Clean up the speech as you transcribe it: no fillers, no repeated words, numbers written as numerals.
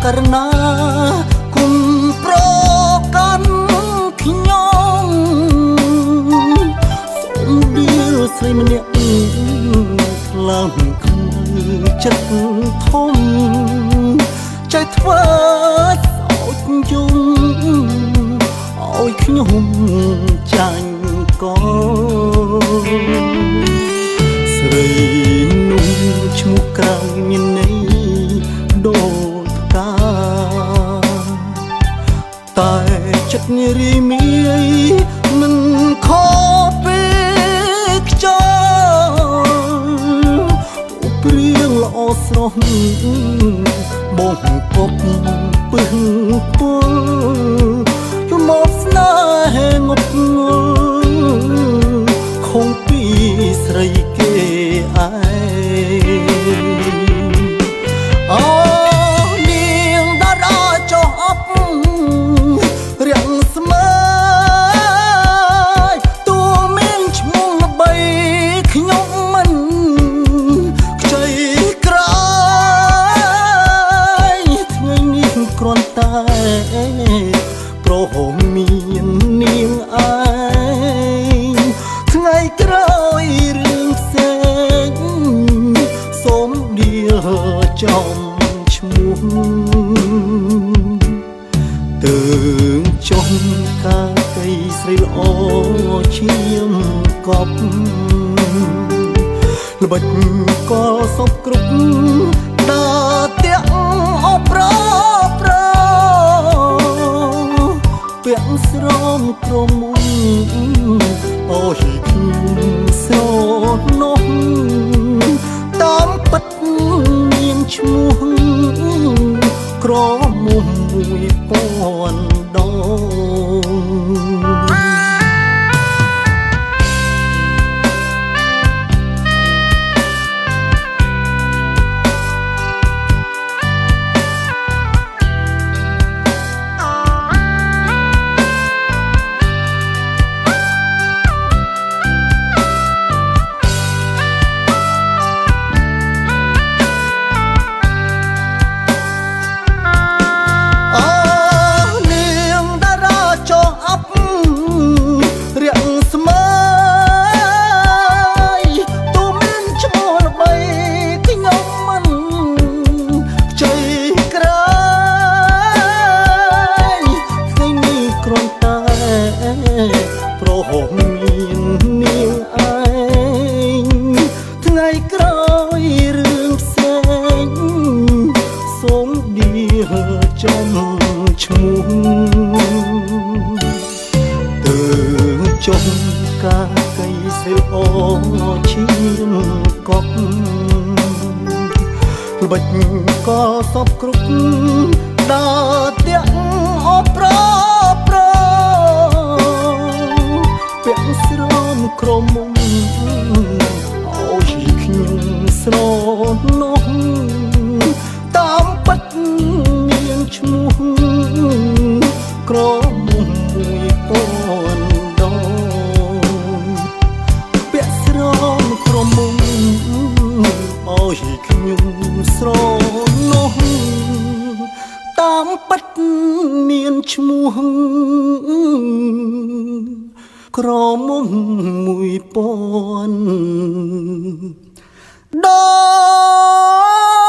ករណាគុំប្រកាន់ខ្ញុំសូមដៀលស្រីម្នាក់ខ្លាំងខ្មៅចិត្តធំចៃធ្វើសោកយំឲ្យខ្ញុំចាញ់កោស្រីនោះឈ្មោះក្រៅមានន័យដូចផ្កាតែចិត្តរីមីមិនខុសពីខ្យល់ព្រៀងល្អស្រស់បងកប់ពឹងពុលយមកស្នេហ៍ងប់ងល់ខំពីស្រីគេឯងអូនាងតារាចុះអប់រាំងស្មើតួមានឈ្មោះល្បីខ្ញុំមិនខ្ចីក្រោយថ្ងៃនេះគ្រាន់តែប្រហមមាននាងឯងថ្ងៃក្រោយរឿងផ្សេងសូមដៀលចំឈ្មោះទើងចុះកាកៃស្រីល្អឈាមកប់ល្បិចក៏សពគ្រប់ដើរទាំងអប្រប្រពាក់ស្រោមក្រមុំអូយខ្ញុំស្រនោះតាមពិតមានឈ្មោះក្រមុំ1000ដងប្រហមមាននាងឯងថ្ងៃក្រោយរឿងផ្សេងសូមដៀលចំឈ្មោះទើចុះកាកៃស្រីល្អឈាមកប់ល្បិចក៏សពគ្រប់ដើរទាំងអប្រប្រពាក់ស្រោមក្រមុំអូយខ្ញុំស្រនោះតាមពិតមានឈ្មោះក្រមុំ1000ដងពាក់ស្រោមក្រមុំអូយខ្ញុំស្រនោះតាមពិតមានឈ្មោះក្រមុំ1000ដង